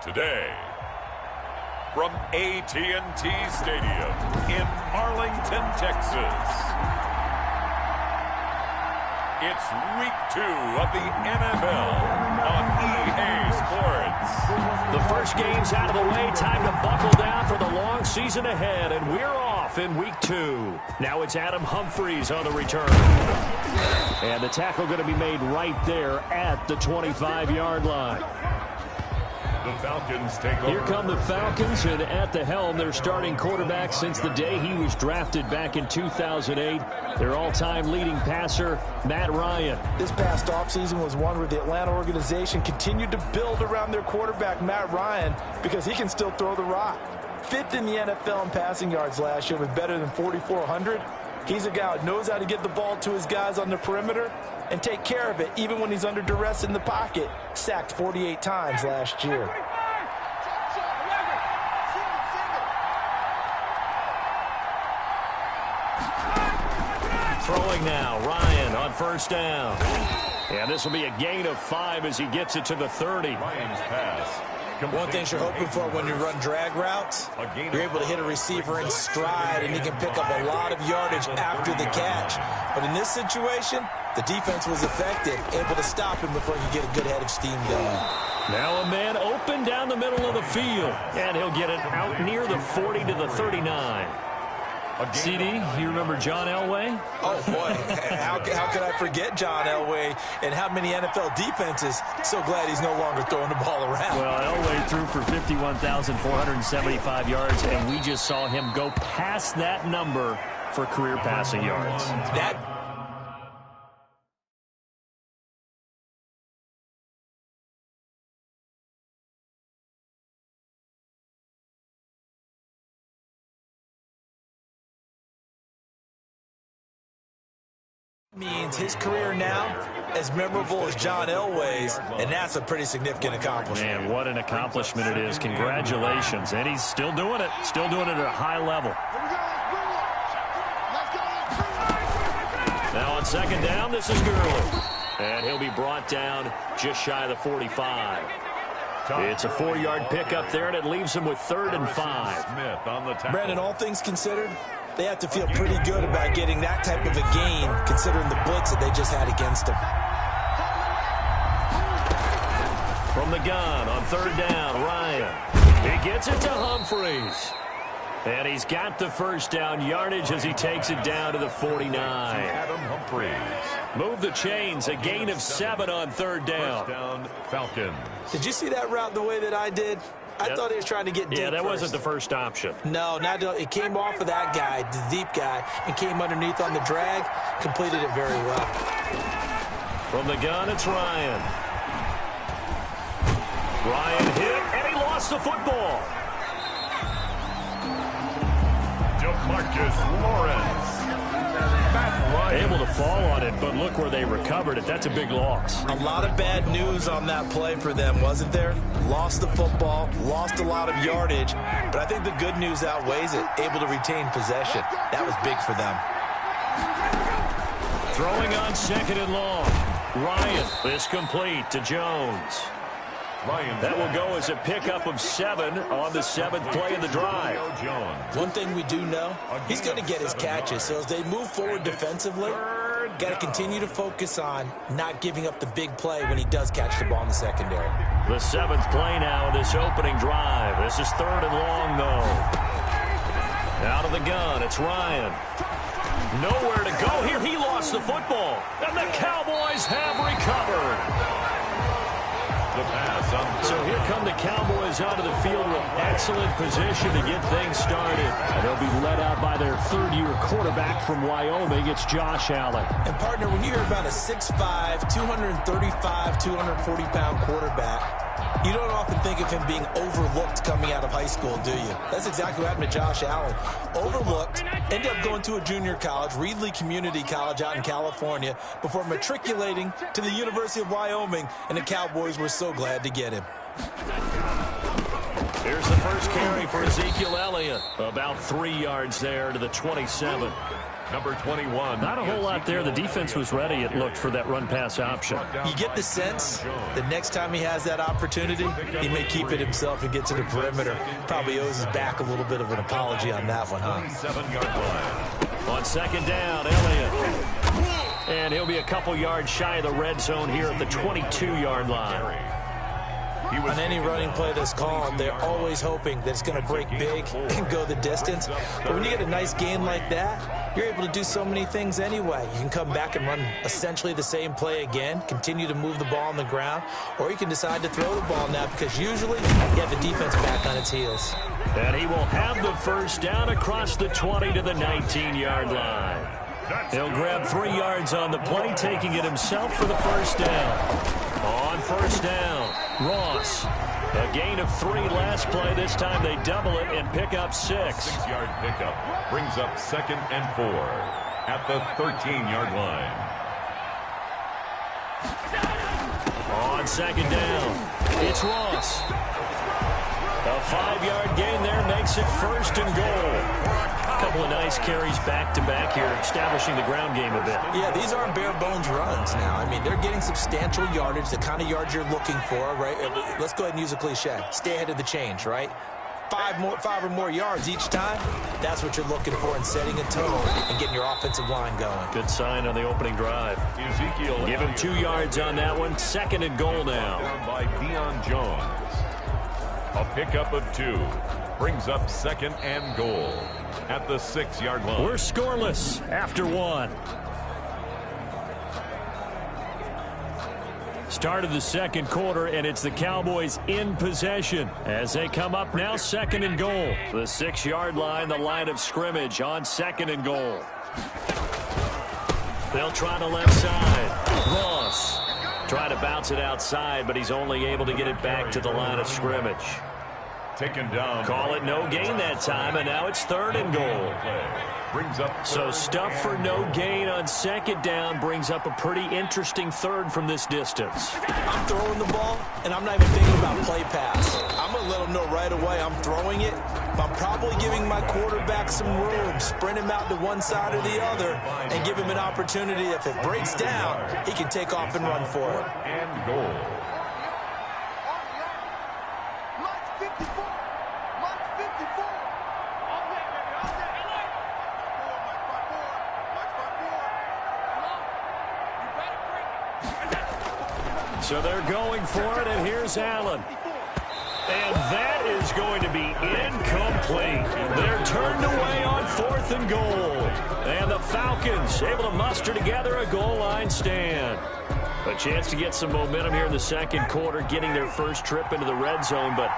Today, from AT&T Stadium in Arlington, Texas, it's Week 2 of the NFL on EA Sports. The first game's out of the way. Time to buckle down for the long season ahead, and we're off in Week 2. Now it's Adam Humphries on the return. And the tackle going to be made right there at the 25-yard line. The Falcons take over. Here come the Falcons, and at the helm, their starting quarterback since the day he was drafted back in 2008. Their all-time leading passer, Matt Ryan. This past offseason was one where the Atlanta organization continued to build around their quarterback, Matt Ryan, because he can still throw the rock. Fifth in the NFL in passing yards last year with better than 4,400. He's a guy who knows how to get the ball to his guys on the perimeter and take care of it even when he's under duress in the pocket. Sacked 48 times last year. Throwing now, Ryan on first down. And this will be a gain of 5 as he gets it to the 30. Ryan's pass. One thing you're hoping for when you run drag routes, you're able to hit a receiver in stride, and he can pick up a lot of yardage after the catch. But in this situation, the defense was effective, able to stop him before he could get a good head of steam going. Now a man open down the middle of the field, and he'll get it out near the 40 to the 39. CD, you remember John Elway? Oh, boy. How could I forget John Elway and how many NFL defenses? So glad he's no longer throwing the ball around. Well, Elway threw for 51,475 yards, and we just saw him go past that number for career passing yards. Means his career now as memorable as John Elway's, and that's a pretty significant accomplishment. Man, what an accomplishment it is. Congratulations. And he's still doing it. Still doing it at a high level. Now on second down, this is Gurley. And he'll be brought down just shy of the 45. It's a 4-yard pickup there, and it leaves him with 3rd and 5. Smith on the tackle. Brandon, all things considered, they have to feel pretty good about getting that type of a gain, considering the blitz that they just had against them. From the gun on 3rd down, Ryan. He gets it to Humphries. And he's got the first down yardage as he takes it down to the 49. Adam Humphries. Move the chains, a gain of 7 on 3rd down. First down, Falcons. Did you see that route the way that I did? I thought he was trying to get deep. Yeah, that first. wasn't the first option. No, it came off of that guy, the deep guy, and came underneath on the drag, completed it very well. From the gun, it's Ryan. Ryan hit, and he lost the football. Marcus Lawrence. Able to fall on it, but look where they recovered it. That's a big loss. A lot of bad news on that play for them, wasn't there? Lost the football, lost a lot of yardage, but I think the good news outweighs it. Able to retain possession. That was big for them. Throwing on 2nd and long. Ryan, this complete to Jones. That will go as a pickup of 7 on the 7th play of the drive. One thing we do know, he's going to get his catches. So as they move forward defensively, got to continue to focus on not giving up the big play when he does catch the ball in the secondary. The 7th play now of this opening drive. This is 3rd and long, though. Out of the gun, it's Ryan. Nowhere to go here. He lost the football. And the Cowboys have recovered. So here come the Cowboys onto the field with excellent position to get things started. And they'll be led out by their 3rd-year quarterback from Wyoming. It's Josh Allen. And, partner, when you hear about a 6'5", 235, 240-pound quarterback, you don't often think of him being overlooked coming out of high school, do you? That's exactly what happened to Josh Allen. Overlooked, ended up going to a junior college, Reedley Community College out in California, before matriculating to the University of Wyoming, and the Cowboys were so glad to get him. Here's the first carry for Ezekiel Elliott. About 3 yards there to the 27. Number 21. Not a whole lot there. The defense was ready, it looked, for that run-pass option. You get the sense that next time he has that opportunity, he may keep it himself and get to the perimeter. Probably owes his back a little bit of an apology on that one, huh? 7-yard line. On second down, Elliott. And he'll be a couple yards shy of the red zone here at the 22-yard line. On any running play that's called, they're always hoping that it's going to break big and go the distance. But when you get a nice gain like that, you're able to do so many things anyway. You can come back and run essentially the same play again, continue to move the ball on the ground, or you can decide to throw the ball now because usually you have the defense back on its heels. And he will have the first down across the 20 to the 19-yard line. He'll grab 3 yards on the play, taking it himself for the first down. On first down, Ross. A gain of 3 last play. This time they double it and pick up 6. 6-yard pickup brings up 2nd and 4 at the 13-yard line. On second down, it's Ross. A 5-yard gain there makes it 1st and goal. A couple of nice carries back-to-back here, establishing the ground game a bit. Yeah, these aren't bare-bones runs now. I mean, they're getting substantial yardage, the kind of yards you're looking for, right? Let's go ahead and use a cliche. Stay ahead of the change, right? 5 or more yards each time. That's what you're looking for in setting a tone and getting your offensive line going. Good sign on the opening drive. Ezekiel Give him 2 yards on that one. 2nd and goal now. Down by Deion Jones. A pickup of 2 brings up 2nd and goal at the 6-yard line. We're scoreless after 1. Start of the second quarter, and it's the Cowboys in possession as they come up now 2nd and goal. The 6-yard line, the line of scrimmage on 2nd and goal. They'll try the left side. Ross try to bounce it outside, but he's only able to get it back to the line of scrimmage. Taken down. Call it no gain that time, and now it's 3rd and goal. Brings up So stuff for no gain on 2nd down brings up a pretty interesting 3rd from this distance. I'm throwing the ball, and I'm not even thinking about play pass. I'm going to let him know right away I'm throwing it. I'm probably giving my quarterback some room, sprint him out to one side or the other, and give him an opportunity. If it breaks down, he can take off and run for it. And goal. So they're going for it, and here's Allen. And that is going to be incomplete. They're turned away on 4th and goal. And the Falcons able to muster together a goal line stand. A chance to get some momentum here in the second quarter, getting their first trip into the red zone, but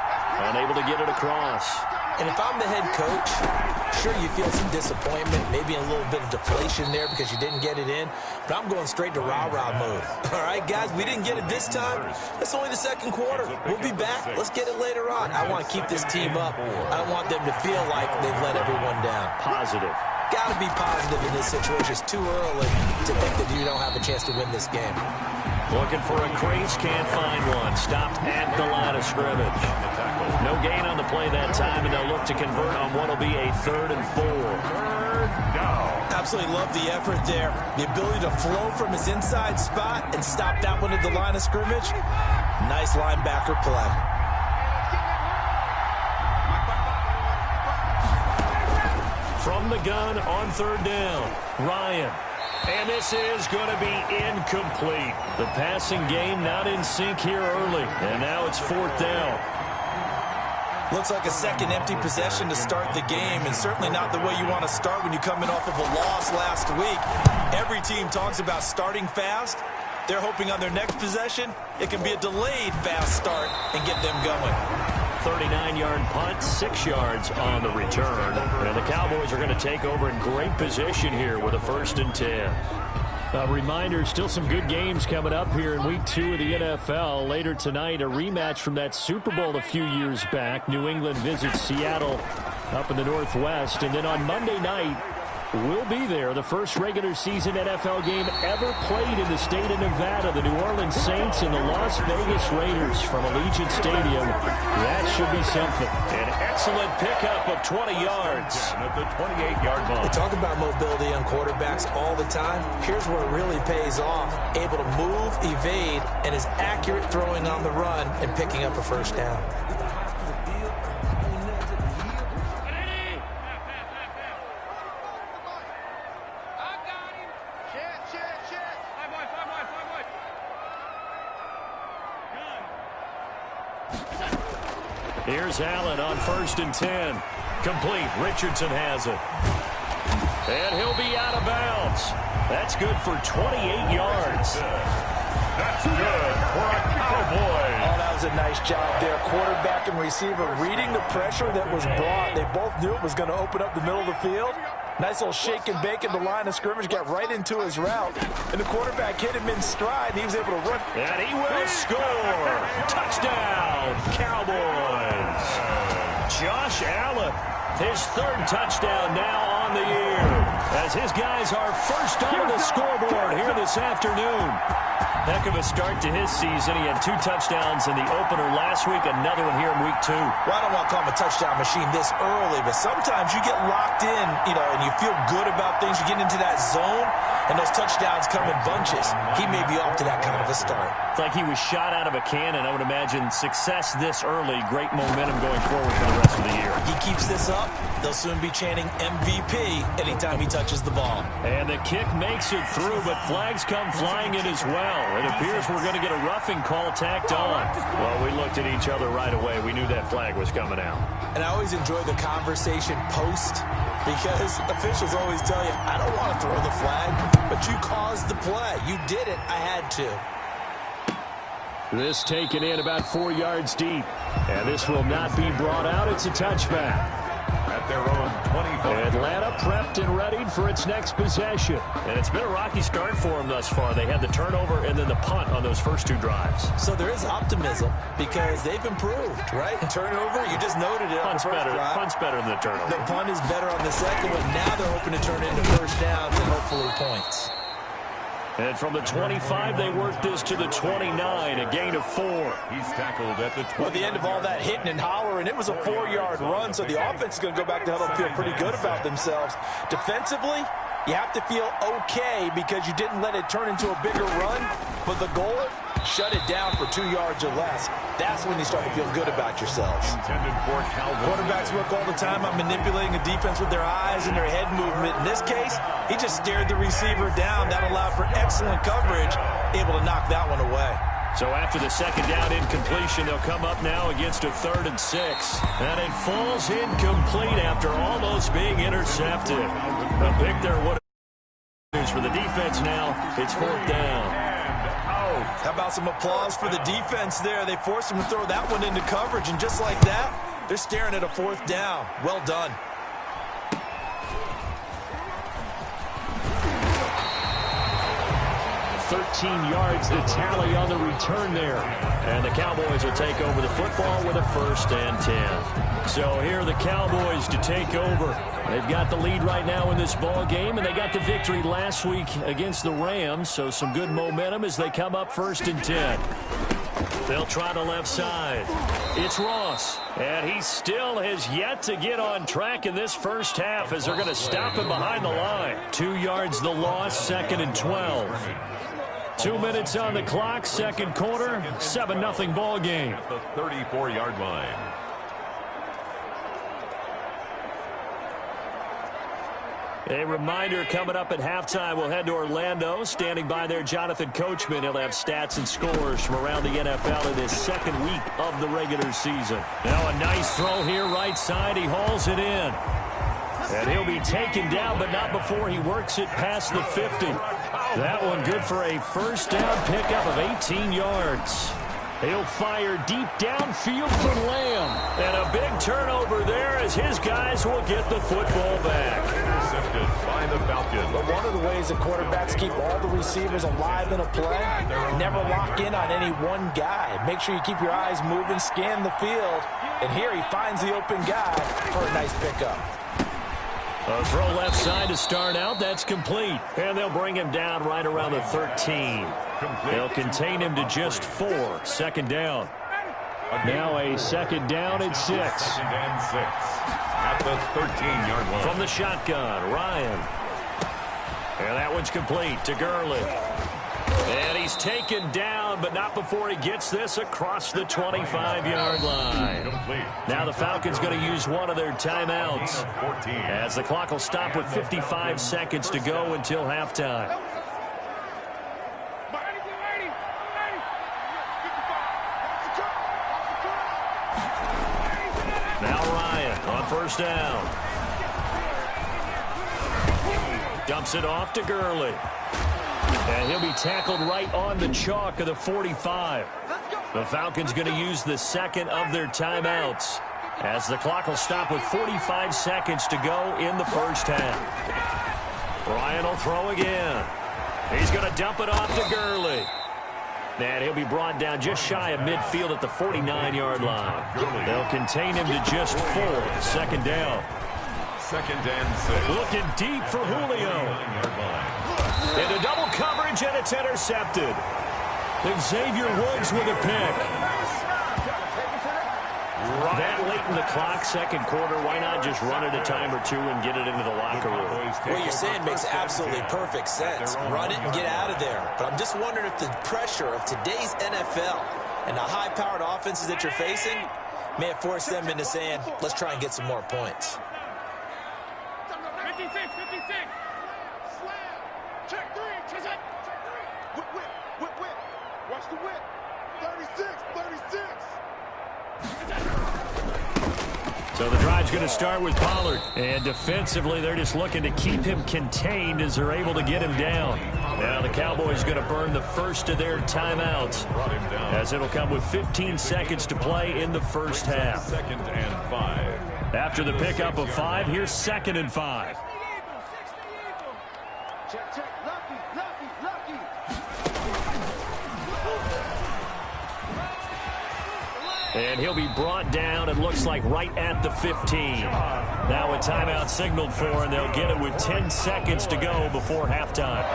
unable to get it across. And if I'm the head coach, sure, you feel some disappointment, maybe a little bit of deflation there because you didn't get it in, but I'm going straight to rah-rah mode. All right, guys, we didn't get it this time. It's only the second quarter. We'll be back. Let's get it later on. I want to keep this team up. I don't want them to feel like they've let everyone down. Positive. Got to be positive in this situation. It's too early to think that you don't have a chance to win this game. Looking for a crease, can't find one. Stopped at the line of scrimmage. No gain on the play that time, and they'll look to convert on what will be a 3rd and 4. 3rd down. Absolutely love the effort there. The ability to flow from his inside spot and stop that one at the line of scrimmage. Nice linebacker play. From the gun on 3rd down, Ryan. And this is going to be incomplete. The passing game not in sync here early. And now it's 4th down. Looks like a second empty possession to start the game, and certainly not the way you want to start when you're coming off of a loss last week. Every team talks about starting fast. They're hoping on their next possession, it can be a delayed fast start and get them going. 39-yard punt, 6 yards on the return. And the Cowboys are going to take over in great position here with a 1st and 10. A reminder, still some good games coming up here in Week 2 of the NFL. Later tonight, a rematch from that Super Bowl a few years back. New England visits Seattle up in the Northwest. And then on Monday night, will be there. The first regular season NFL game ever played in the state of Nevada. The New Orleans Saints and the Las Vegas Raiders from Allegiant Stadium. That should be something. An excellent pickup of 20 yards. At the 28-yard line. We talk about mobility on quarterbacks all the time. Here's where it really pays off. Able to move, evade, and is accurate throwing on the run and picking up a first down. Here's Allen on 1st and 10. Complete. Richardson has it. And he'll be out of bounds. That's good for 28 yards. That's good for a Cowboy. Oh, that was a nice job there. Quarterback and receiver reading the pressure that was brought. They both knew it was going to open up the middle of the field. Nice little shake and bake at the line of scrimmage. Got right into his route. And the quarterback hit him in stride. He was able to run. And he will score. Touchdown, Cowboys. Josh Allen, his 3rd touchdown now on the year, as his guys are first on the scoreboard here this afternoon. Heck of a start to his season. He had 2 touchdowns in the opener last week, another one here in week 2. Well, I don't want to call him a touchdown machine this early, but sometimes you get locked in, and you feel good about things. You get into that zone, and those touchdowns come in bunches. He may be off to that kind of a start. It's like he was shot out of a cannon. I would imagine success this early, great momentum going forward for the rest of the year. He keeps this up, they'll soon be chanting MVP anytime he touches the ball. And the kick makes it through, but flags come flying in as well. It appears we're going to get a roughing call tacked on. Well, we looked at each other right away. We knew that flag was coming out. And I always enjoy the conversation post, because officials always tell you, I don't want to throw the flag, but you caused the play. You did it. I had to. This taken in about 4 yards deep. And this will not be brought out. It's a touchback. At their own 25. Atlanta prepped and readied for its next possession. And it's been a rocky start for them thus far. They had the turnover and then the punt on those first 2 drives. So there is optimism because they've improved, right? Turnover, you just noted it on the first drive. Punt's better than the turnover. The punt is better on the second one. Now they're hoping to turn into first downs and hopefully points. And from the 25, they work this to the 29, a gain of 4. He's tackled at the 20. Well, at the end of all that hitting and hollering, it was a 4-yard run, so the offense is going to go back to huddle and feel pretty good about themselves. Defensively, you have to feel okay because you didn't let it turn into a bigger run, but the goal, shut it down for 2 yards or less. That's when you start to feel good about yourselves. Intended for Cowboys. Quarterbacks work all the time on manipulating the defense with their eyes and their head movement. In this case, he just stared the receiver down. That allowed for excellent coverage, able to knock that one away. So after the second down incompletion, they'll come up now against a 3rd and 6. And it falls incomplete after almost being intercepted. A pick there would have for the defense now. It's 4th down. How about some applause for the defense there? They forced him to throw that one into coverage, and just like that, they're staring at a 4th down. Well done. $13 yards the tally on the return there. And the Cowboys will take over the football with a 1st and 10. So here are the Cowboys to take over. They've got the lead right now in this ball game, and they got the victory last week against the Rams, so some good momentum as they come up 1st and 10. They'll try the left side. It's Ross, and he still has yet to get on track in this first half as they're going to stop him behind the line. 2 yards the loss, 2nd and 12. 2 minutes on the clock, second quarter, 7-0 ball game. At the 34-yard line. A reminder coming up at halftime, we'll head to Orlando. Standing by there, Jonathan Coachman. He'll have stats and scores from around the NFL in his 2nd week of the regular season. Now a nice throw here, right side. He hauls it in. And he'll be taken down, but not before he works it past the 50. That one good for a first down pickup of 18 yards. He'll fire deep downfield for Lamb. And a big turnover there as his guys will get the football back. Intercepted by the Falcons. But one of the ways that quarterbacks keep all the receivers alive in a play, never lock in on any one guy. Make sure you keep your eyes moving, scan the field. And here he finds the open guy for a nice pickup. A throw left side to start out. That's complete. And they'll bring him down right around the 13. They'll contain him to just 4. Second down. Now a second down at 6. Second and 6 at the 13-yard line. From the shotgun, Ryan. And that one's complete to Gurley. And he's taken down, but not before he gets this across the 25-yard line. Now the Falcons going to use one of their timeouts as the clock will stop with 55 seconds to go until halftime. Now Ryan on first down. Dumps it off to Gurley. And he'll be tackled right on the chalk of the 45. The Falcons going to use the second of their timeouts as the clock will stop with 45 seconds to go in the first half. Ryan will throw again. He's going to dump it off to Gurley. And he'll be brought down just shy of midfield at the 49-yard line. They'll contain him to just 4. Second down. Second and 6. Looking deep for Julio. Into double coverage, and it's intercepted. And Xavier Woods with a pick. That late in the clock, second quarter, why not just run it a time or two and get it into the locker room? What you're saying makes absolutely perfect sense. Run it and get out of there. But I'm just wondering if the pressure of today's NFL and the high-powered offenses that you're facing may have forced them into saying, let's try and get some more points. 56, 56. Slam. Check 3. Check 3. Whip. Watch the whip. 36. So the drive's going to start with Pollard. And defensively, they're just looking to keep him contained as they're able to get him down. Now the Cowboys going to burn the first of their timeouts as it'll come with 15 seconds to play in the first half. Second and 5. After the pickup of 5, here's second and 5. Check. Lucky. And he'll be brought down, it looks like, right at the 15. Now a timeout signaled for, and they'll get it with 10 seconds to go before halftime.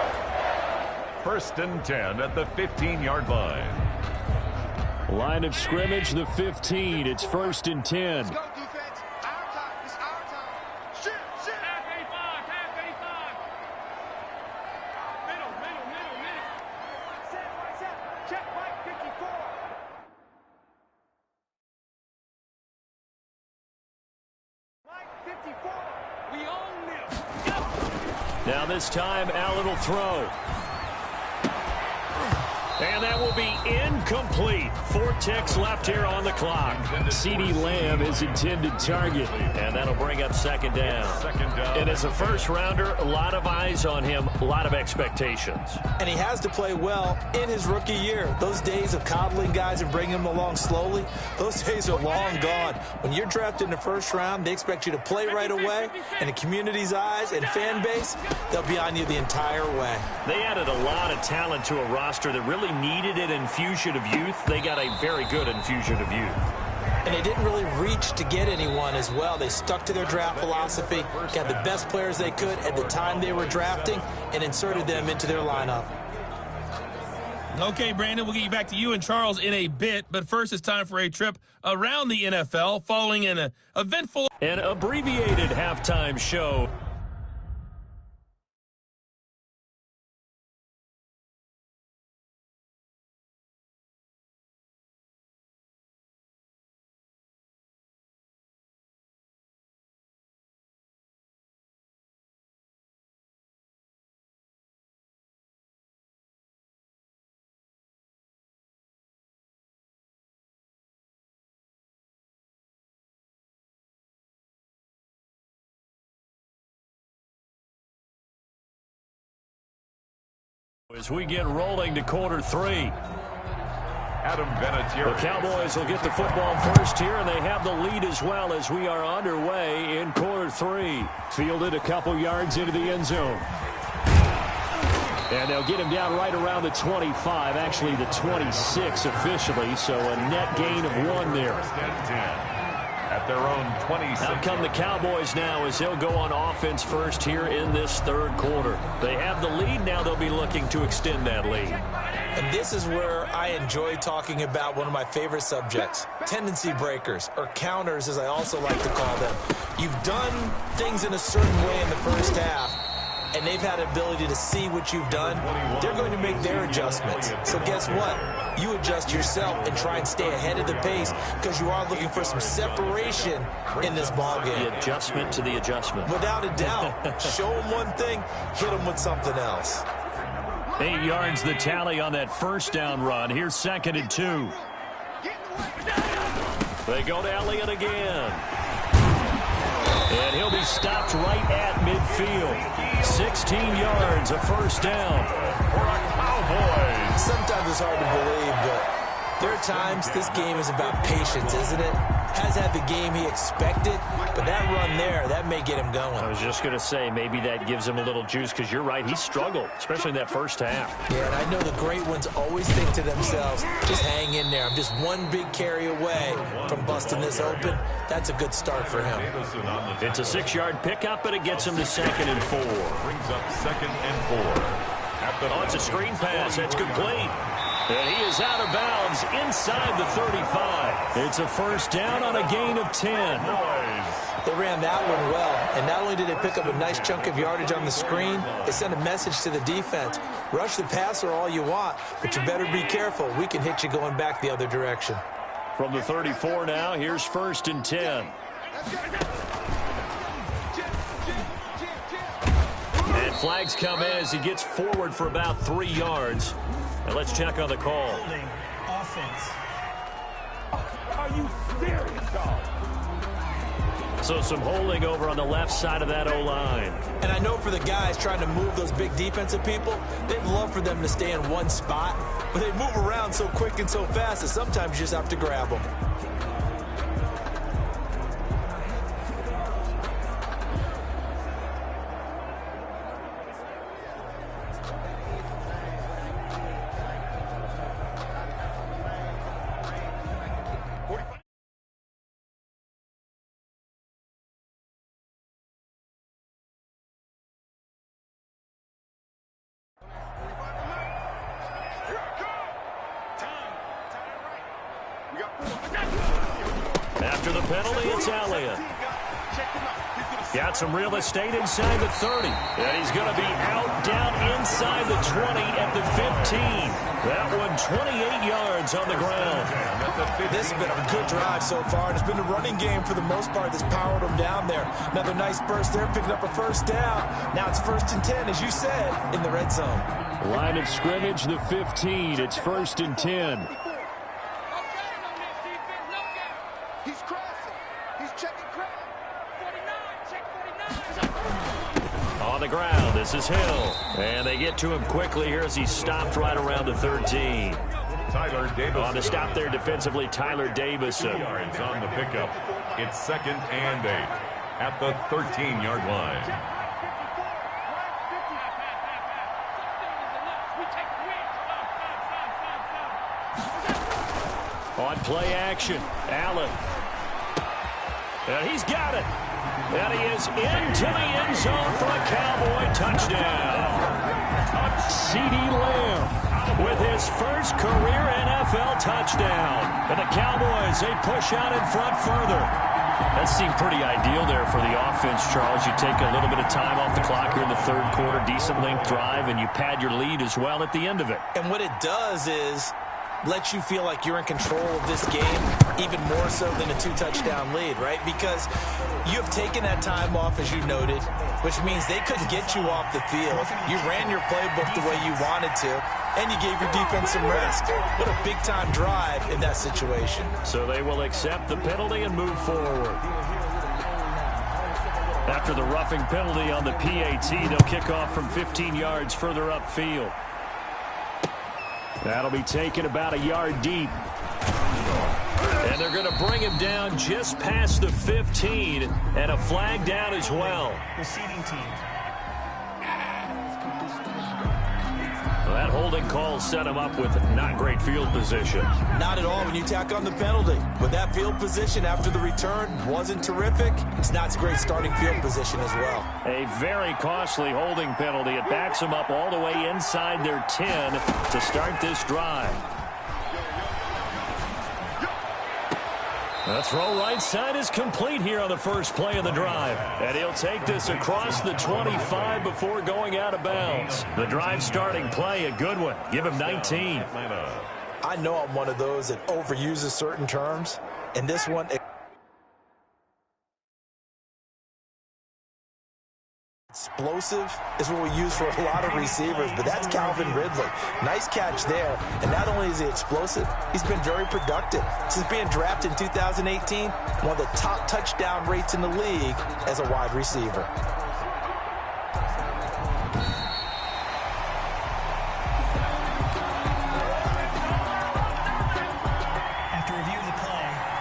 First and 10 at the 15-yard line. Line of scrimmage, the 15. It's first and 10. Let's go, defense. Our time. It's our time. Shit. Half 85. Middle. Set. Check, Mike, 54. Mike, 54. We own them. Now this time, Allen will throw. And that will be incomplete. 4 ticks left here on the clock. CeeDee Lamb is intended target. And that'll bring up second down. And as a first-rounder, a lot of eyes on him, a lot of expectations. And he has to play well in his rookie year. Those days of coddling guys and bringing them along slowly, those days are long gone. When you're drafted in the first round, they expect you to play right away. And the community's eyes and fan base, they'll be on you the entire way. They added a lot of talent to a roster that really needed an infusion of youth. They got a very good infusion of youth. And they didn't really reach to get anyone as well. They stuck to their draft philosophy, got the best players they could at the time they were drafting, and inserted them into their lineup. Okay, Brandon, we'll get you back to you and Charles in a bit, but first it's time for a trip around the NFL following an eventful An abbreviated halftime show. As we get rolling to quarter 3. Adam Vinatieri. The Cowboys will get the football first here, and they have the lead as well as we are underway in quarter 3. Fielded a couple yards into the end zone. And they'll get him down right around the 25, actually the 26 officially, so a net gain of 1 there. First and 10 at their own 26. Out come the Cowboys now as they'll go on offense first here in this third quarter. They have the lead. Now they'll be looking to extend that lead. And this is where I enjoy talking about one of my favorite subjects, tendency breakers, or counters as I also like to call them. You've done things in a certain way in the first half, and they've had the ability to see what you've done. They're going to make their adjustments. So guess what? You adjust yourself and try and stay ahead of the pace because you are looking for some separation in this ballgame. The adjustment to the adjustment. Without a doubt. Show them one thing, hit them with something else. 8 yards the tally on that first down run. Here's 2nd and 2. They go to Elliott again. And he'll be stopped right at midfield. 16 yards, a first down. For a Cowboys. Sometimes it's hard to believe, but there are times this game is about patience, isn't it? Has had the game he expected, but that run there, that may get him going. I was just going to say, maybe that gives him a little juice because you're right, he struggled, especially in that first half. Yeah, and I know the great ones always think to themselves, just hang in there. I'm just one big carry away from busting this open. That's a good start for him. It's a 6-yard pickup, but it gets him to 2nd and 4. Brings up 2nd and 4. Oh, it's a screen pass. That's complete. And he is out of bounds inside the 35. It's a first down on a gain of 10. They ran that one well, and not only did they pick up a nice chunk of yardage on the screen, they sent a message to the defense. Rush the passer all you want, but you better be careful. We can hit you going back the other direction. From the 34 now, here's 1st and 10. And flags come in as he gets forward for about 3 yards. And let's check on the call. Holding offense. Are you serious, dog? So some holding over on the left side of that O-line. And I know for the guys trying to move those big defensive people, they'd love for them to stay in one spot, but they move around so quick and so fast that sometimes you just have to grab them. After the penalty, it's Elliott. Got some real estate inside the 30. And he's going to be out down inside the 20 at the 15. That one 28 yards on the ground. This has been a good drive so far, and it's been a running game for the most part that's powered them down there. Another nice burst there, picking up a first down. Now it's 1st and 10, as you said, in the red zone. Line of scrimmage, the 15. It's 1st and 10. He's crossing. He's checking crack. 49, check 49. On the ground, this is Hill. And they get to him quickly here as he's stopped right around the 13. Tyler Davis. On the stop there defensively, Tyler Davison. 2 yards on the pickup. It's 2nd and 8 at the 13-yard line. On play action, Allen. And he's got it. And he is into the end zone for a Cowboy touchdown. CeeDee Lamb with his first career NFL touchdown. And the Cowboys, they push out in front further. That seemed pretty ideal there for the offense, Charles. You take a little bit of time off the clock here in the third quarter, decent length drive, and you pad your lead as well at the end of it. And what it does is let you feel like you're in control of this game even more so than a 2-touchdown lead, right? Because you have taken that time off, as you noted, which means they couldn't get you off the field. You ran your playbook the way you wanted to, and you gave your defense some rest. What a big-time drive in that situation. So they will accept the penalty and move forward. After the roughing penalty on the PAT, they'll kick off from 15 yards further upfield. That'll be taken about a yard deep. And they're going to bring him down just past the 15, and a flag down as well. Receiving team. Well, that holding call set him up with not great field position. Not at all when you tack on the penalty. But that field position after the return wasn't terrific. It's not a great starting field position as well. A very costly holding penalty. It backs them up all the way inside their 10 to start this drive. The throw right side is complete here on the first play of the drive. And he'll take this across the 25 before going out of bounds. The drive starting play, a good one. Give him 19. I know I'm one of those that overuses certain terms. And this one... Explosive is what we use for a lot of receivers, but that's Calvin Ridley. Nice catch there, and not only is he explosive, he's been very productive. Since being drafted in 2018, one of the top touchdown rates in the league as a wide receiver.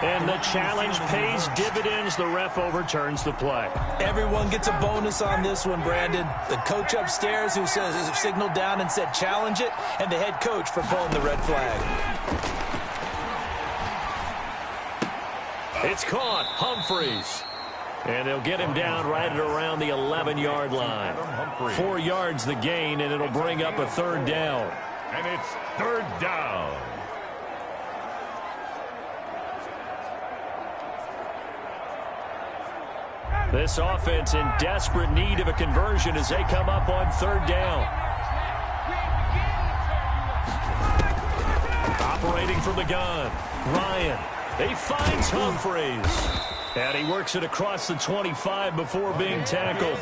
And the challenge pays dividends. The ref overturns the play. Everyone gets a bonus on this one, Brandon. The coach upstairs who says signaled down and said challenge it, and the head coach for pulling the red flag. It's caught. Humphreys. And they'll get him down right at around the 11-yard line. 4 yards the gain, and it'll bring up a third down. And it's third down. This offense in desperate need of a conversion as they come up on third down. Operating from the gun, Ryan. He finds Humphreys. And he works it across the 25 before being tackled.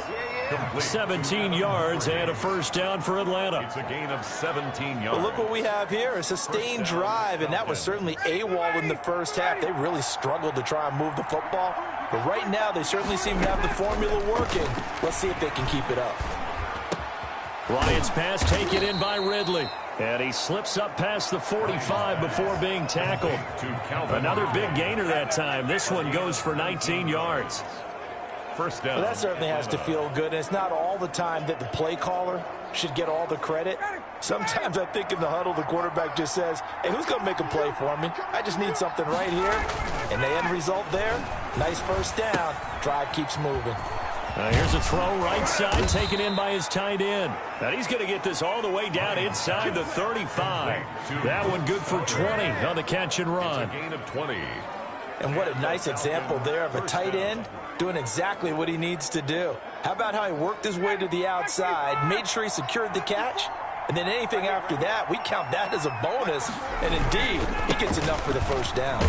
17 yards and a first down for Atlanta. It's a gain of 17 yards. Well, look what we have here, a sustained drive, and that was certainly AWOL in the first half. They really struggled to try and move the football, but right now they certainly seem to have the formula working. Let's see if they can keep it up. Ryan's pass taken in by Ridley. And he slips up past the 45 before being tackled. Another big gainer that time. This one goes for 19 yards. First down. Well, that certainly has to feel good, and it's not all the time that the play caller should get all the credit. Sometimes I think in the huddle the quarterback just says, hey, who's going to make a play for me? I just need something right here. And the end result there, nice first down. Drive keeps moving. Here's a throw right side taken in by his tight end. And he's going to get this all the way down inside the 35. That one good for 20 on the catch and run. It's a gain of 20. And what a nice example there of a tight end doing exactly what he needs to do. How about how he worked his way to the outside, made sure he secured the catch, and then anything after that, we count that as a bonus. And indeed, he gets enough for the first down.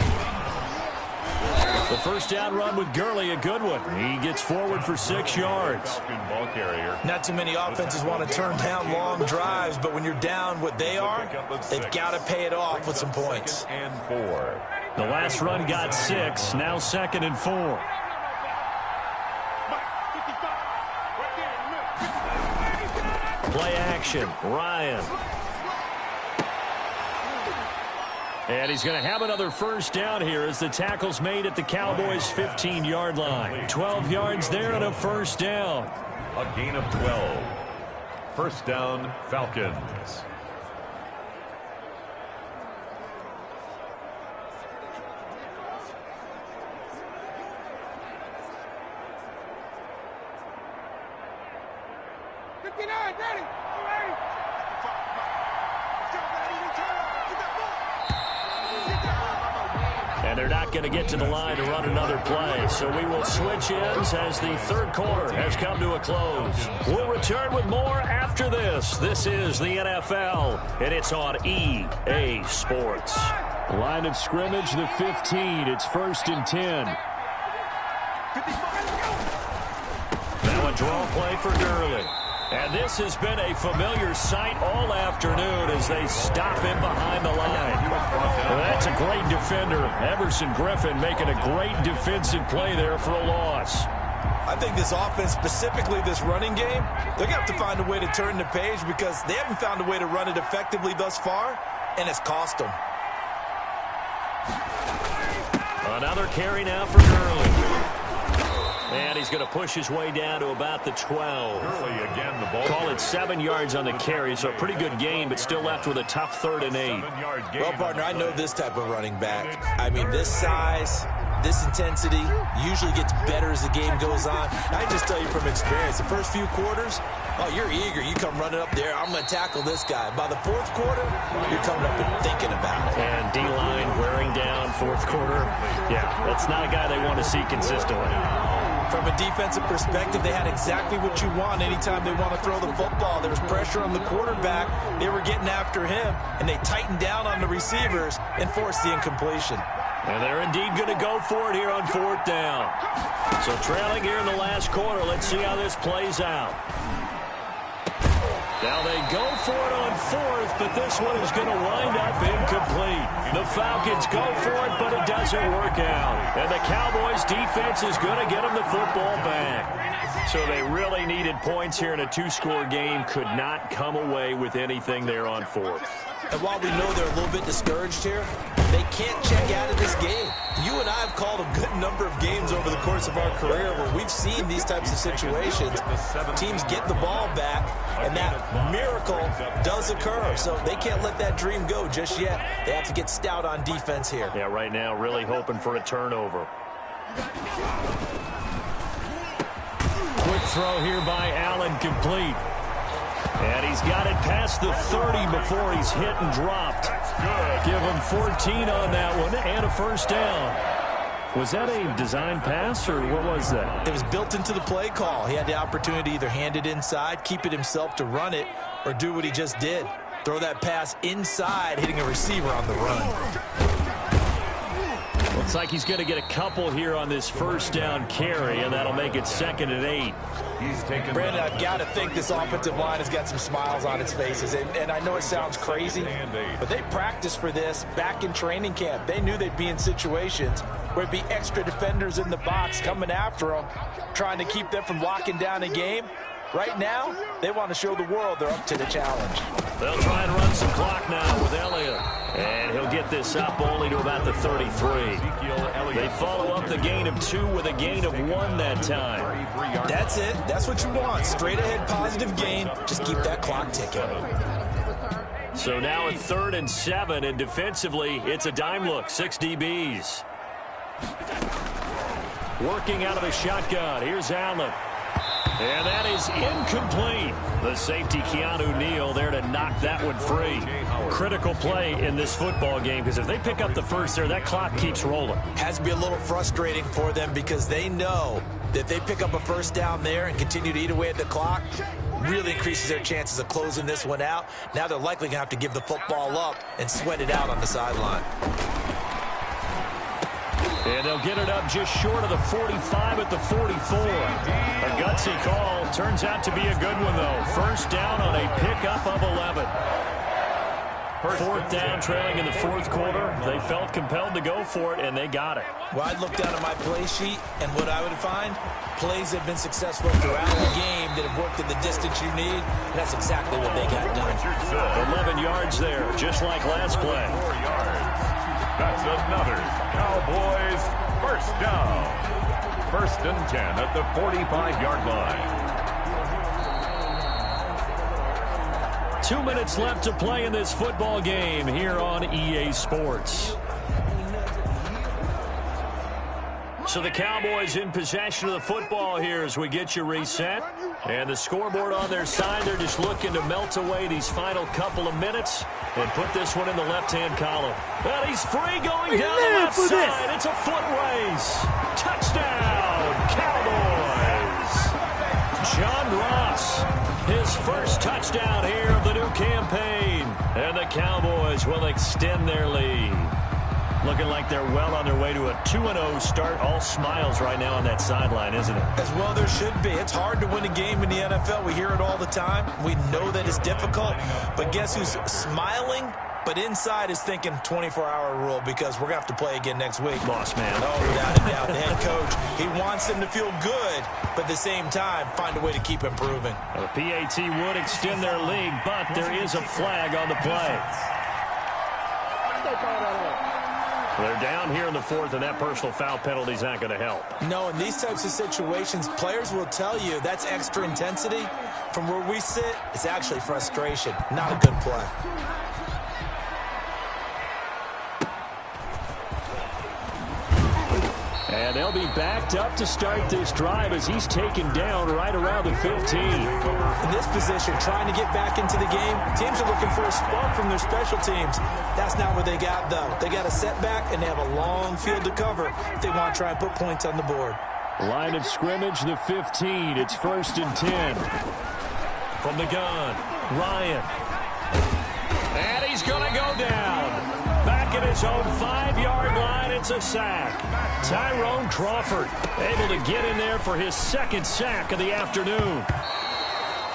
The first down run with Gurley, a good one. He gets forward for 6 yards. Ball carrier. Not too many offenses want to turn down long drives, but when you're down what they are, they've got to pay it off with some points. And 4. The last run got 6, now 2nd and 4. Play action, Ryan. And he's going to have another first down here as the tackle's made at the Cowboys' 15-yard line. 12 yards there and a first down. A gain of 12. First down, Falcons. And they're not going to get to the line to run another play. So we will switch ends as the third quarter has come to a close. We'll return with more after this. This is the NFL, and it's on EA Sports. Line of scrimmage, the 15. It's 1st and 10. Now a draw play for Gurley. And this has been a familiar sight all afternoon as they stop him behind the line. Well, that's a great defender. Everson Griffin making a great defensive play there for a loss. I think this offense, specifically this running game, they're going to have to find a way to turn the page because they haven't found a way to run it effectively thus far, and it's cost them. Another carry now for Gurley. And he's going to push his way down to about the 12. Early again, the ball. Call it 7 yards on the carry, so a pretty good gain, but still left with a tough 3rd and 8. Well, partner, I know this type of running back. I mean, this size, this intensity usually gets better as the game goes on. I just tell you from experience, the first few quarters, oh, you're eager. You come running up there, I'm going to tackle this guy. By the 4th quarter, you're coming up and thinking about it. And D-line wearing down 4th quarter. Yeah, that's not a guy they want to see consistently. From a defensive perspective, they had exactly what you want anytime they want to throw the football. There was pressure on the quarterback. They were getting after him, and they tightened down on the receivers and forced the incompletion. And they're indeed going to go for it here on 4th down. So trailing here in the last quarter. Let's see how this plays out. Now they go for it on 4th, but this one is going to wind up incomplete. The Falcons go for it, but it doesn't work out. And the Cowboys' defense is going to get them the football back. So they really needed points here in a 2-score game. Could not come away with anything there on 4th. And while we know they're a little bit discouraged here, they can't check out of this game. You and I have called a good number of games over the course of our career where we've seen these types of situations. Teams get the ball back, and that miracle does occur. So they can't let that dream go just yet. They have to get stout on defense here. Yeah, right now really hoping for a turnover. Quick throw here by Allen, complete. And he's got it past the 30 before he's hit and dropped. Give him 14 on that one and a 1st down. Was that a design pass, or what was that? It was built into the play call. He had the opportunity to either hand it inside, keep it himself to run it, or do what he just did. Throw that pass inside, hitting a receiver on the run. Looks like he's going to get a couple here on this 1st down carry, and that'll make it 2nd and 8. Brandon, I've got to think this offensive line has got some smiles on its faces. And I know it sounds crazy, but they practiced for this back in training camp. They knew they'd be in situations where it'd be extra defenders in the box coming after them, trying to keep them from locking down a game. Right now, they want to show the world they're up to the challenge. They'll try and run some clock now with Elliott. And he'll get this up only to about the 33. They follow up the gain of 2 with a gain of 1 that time. That's it. That's what you want. Straight ahead positive gain. Just keep that clock ticking. So now at 3rd and 7, and defensively, it's a dime look. 6 DBs. Working out of the shotgun. Here's Allen. And that is incomplete. The safety, Keanu Neal, there to knock that one free. Critical play in this football game, because if they pick up the 1st there, that clock keeps rolling. Has to be a little frustrating for them because they know that if they pick up a 1st down there and continue to eat away at the clock, really increases their chances of closing this one out. Now they're likely going to have to give the football up and sweat it out on the sideline. And they'll get it up just short of the 45 at the 44. A gutsy call. Turns out to be a good one, though. 1st down on a pickup of 11. 4th down, trailing in the 4th quarter. They felt compelled to go for it, and they got it. Well, I'd look down at my play sheet, and what I would find, plays have been successful throughout the game that have worked in the distance you need, and that's exactly what they got done. 11 yards there, just like last play. 4 yards. That's another Cowboys 1st down. 1st and 10 at the 45-yard line. 2 minutes left to play in this football game here on EA Sports. So the Cowboys in possession of the football here as we get you reset. And the scoreboard on their side, they're just looking to melt away these final couple of minutes and put this one in the left-hand column. And he's free going down the left side. It's a foot race. Touchdown, Cowboys. John Ross, his 1st touchdown here of the new campaign. And the Cowboys will extend their lead. Looking like they're well on their way to a 2-0 start. All smiles right now on that sideline, isn't it? As well there should be. It's hard to win a game in the NFL. We hear it all the time. We know that it's difficult. But guess who's smiling? But inside is thinking 24-hour rule because we're going to have to play again next week. Boss man. Oh, without a doubt. The head coach, he wants them to feel good, but at the same time, find a way to keep improving. The PAT would extend their lead, but there is a flag on the play. They're down here in the fourth, and that personal foul penalty is not going to help. No, in these types of situations, players will tell you that's extra intensity. From where we sit, it's actually frustration, not a good play. And they'll be backed up to start this drive as he's taken down right around the 15. In this position, trying to get back into the game, teams are looking for a spark from their special teams. That's not what they got, though. They got a setback, and they have a long field to cover if they want to try and put points on the board. Line of scrimmage, the 15. It's 1st and 10. From the gun, Ryan. And he's going to go down. Back at his own 5-yard line, it's a sack. Tyrone Crawford able to get in there for his second sack of the afternoon.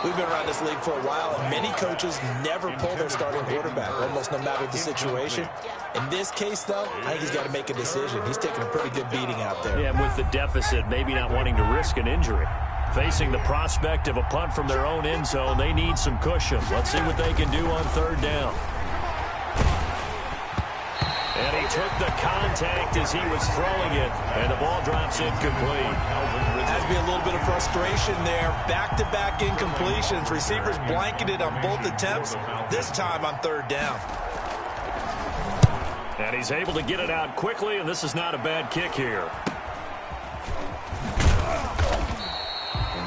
We've been around this league for a while, and many coaches never pull their starting quarterback, almost no matter the situation. In this case, though, I think he's got to make a decision. He's taking a pretty good beating out there. Yeah, and with the deficit, maybe not wanting to risk an injury. Facing the prospect of a punt from their own end zone, they need some cushion. Let's see what they can do on 3rd down. And he took the contact as he was throwing it, and the ball drops incomplete. Has to be a little bit of frustration there. Back-to-back incompletions. Receivers blanketed on both attempts, this time on 3rd down. And he's able to get it out quickly, and this is not a bad kick here.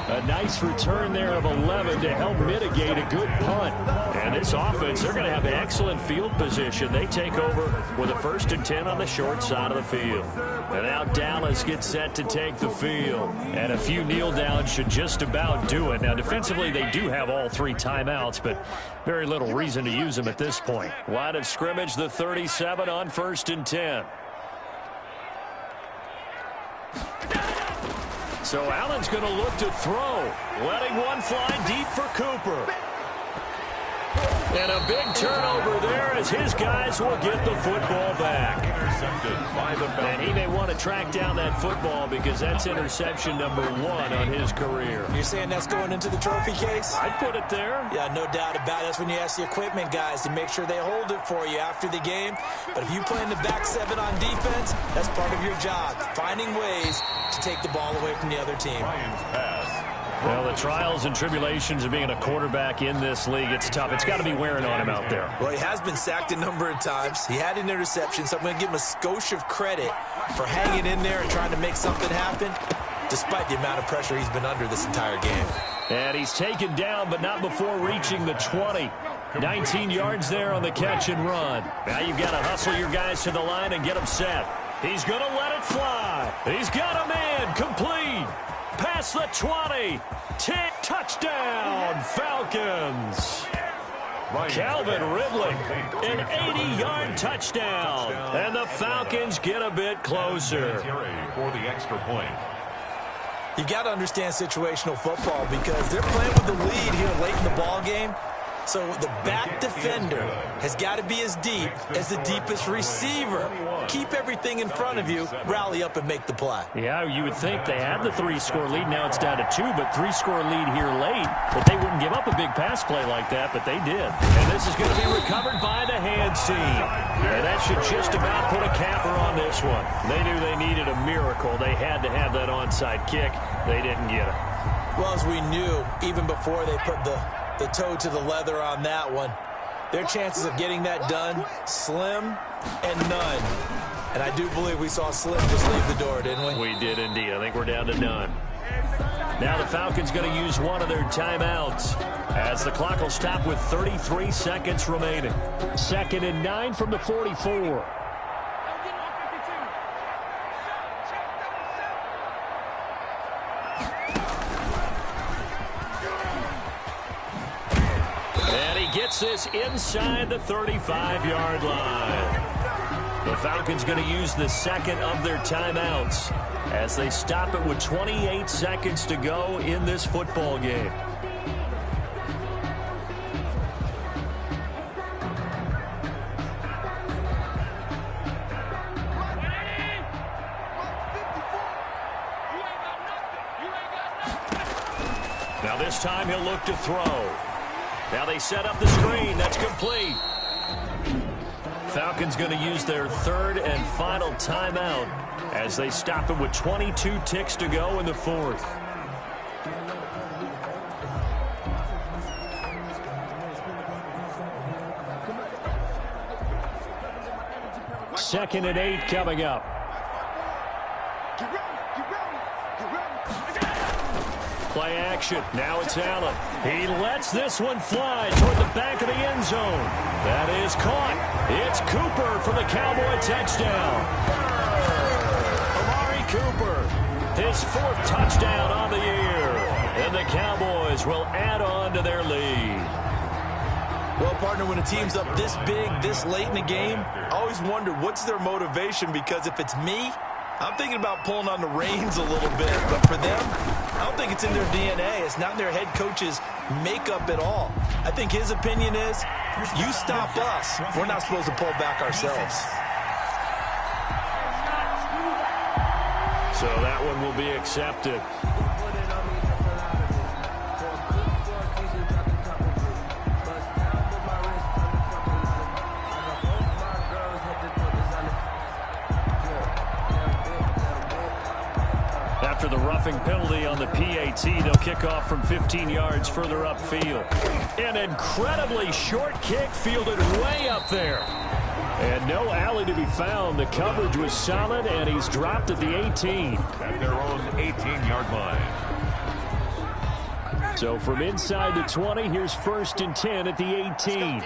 A nice return there of 11 to help mitigate a good punt. And this offense, they're going to have excellent field position. They take over with a 1st and 10 on the short side of the field. And now Dallas gets set to take the field. And a few kneel downs should just about do it. Now, defensively, they do have all 3 timeouts, but very little reason to use them at this point. Line of scrimmage, the 37 on 1st and 10. So Allen's going to look to throw, letting one fly deep for Cooper. And a big turnover there as his guys will get the football back. Intercepted by the Falcons. And he may want to track down that football because that's interception number 1 on his career. You're saying that's going into the trophy case? I'd put it there. Yeah, no doubt about it. That's when you ask the equipment guys to make sure they hold it for you after the game. But if you play in the back 7 on defense, that's part of your job, finding ways to take the ball away from the other team. Ryan's pass. Well, the trials and tribulations of being a quarterback in this league, it's tough. It's got to be wearing on him out there. Well, he has been sacked a number of times. He had an interception, so I'm going to give him a skosh of credit for hanging in there and trying to make something happen, despite the amount of pressure he's been under this entire game. And he's taken down, but not before reaching the 20. 19 yards there on the catch and run. Now you've got to hustle your guys to the line and get them set. He's going to let it fly. He's got a man complete. Past the 20. Touchdown, Falcons. Calvin Ridley, an 80-yard touchdown. And the Falcons get a bit closer. For the extra point. You've got to understand situational football because they're playing with the lead here late in the ball game. So the back defender has got to be as deep as the deepest receiver. Keep everything in front of you, rally up and make the play. Yeah, you would think they had the 3-score lead. Now it's down to 2, but 3-score lead here late. But they wouldn't give up a big pass play like that, but they did. And this is going to be recovered by the hands team. And that should just about put a capper on this one. They knew they needed a miracle. They had to have that onside kick. They didn't get it. Well, as we knew, even before they put the toe to the leather on that one, their chances of getting that done, slim and none. And I do believe we saw Slim just leave the door, didn't we? We did indeed. I think we're down to none. Now the Falcons going to use one of their timeouts as the clock will stop with 33 seconds remaining. 2nd and 9 from the 44. Gets this inside the 35-yard line. The Falcons going to use the 2nd of their timeouts as they stop it with 28 seconds to go in this football game. Now this time he'll look to throw. Now they set up the screen. That's complete. Falcons going to use their third and final timeout as they stop it with 22 ticks to go in the fourth. Second and 8 coming up. Play action. Now it's Allen. He lets this one fly toward the back of the end zone. That is caught. It's Cooper for the Cowboy touchdown. Amari Cooper, his fourth touchdown on the year. And the Cowboys will add on to their lead. Well, partner, when a team's up this big, this late in the game, I always wonder what's their motivation, because if it's me, I'm thinking about pulling on the reins a little bit. But for them, I don't think it's in their DNA. It's not in their head coach's makeup at all. I think his opinion is, you stop us, we're not supposed to pull back ourselves. So that one will be accepted. After the roughing penalty on the PAT, they'll kick off from 15 yards further upfield. An incredibly short kick fielded way up there. And no alley to be found. The coverage was solid, and he's dropped at the 18. At their own 18-yard line. So from inside the 20, here's 1st and 10 at the 18.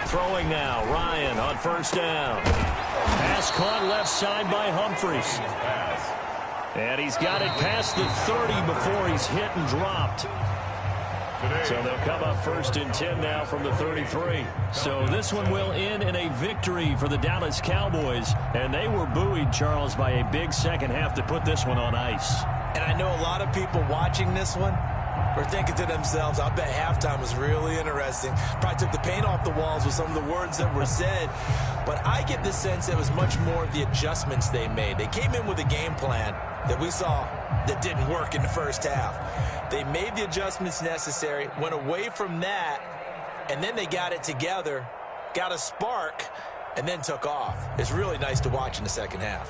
Throwing now, Ryan on 1st down. Pass caught left side by Humphries. And he's got it past the 30 before he's hit and dropped. So they'll come up 1st and 10 now from the 33. So this one will end in a victory for the Dallas Cowboys. And they were buoyed, Charles, by a big second half to put this one on ice. And I know a lot of people watching this one are thinking to themselves, I bet halftime was really interesting. Probably took the paint off the walls with some of the words that were said. But I get the sense it was much more of the adjustments they made. They came in with a game plan that we saw that didn't work in the first half. They made the adjustments necessary, went away from that, and then they got it together, got a spark, and then took off. It's really nice to watch in the second half.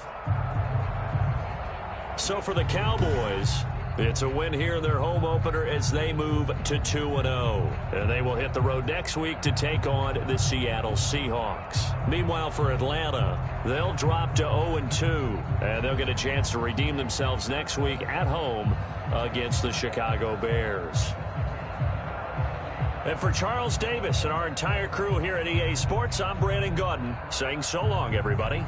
So for the Cowboys, it's a win here in their home opener as they move to 2-0. And they will hit the road next week to take on the Seattle Seahawks. Meanwhile, for Atlanta, they'll drop to 0-2. And they'll get a chance to redeem themselves next week at home against the Chicago Bears. And for Charles Davis and our entire crew here at EA Sports, I'm Brandon Gaudin saying so long, everybody.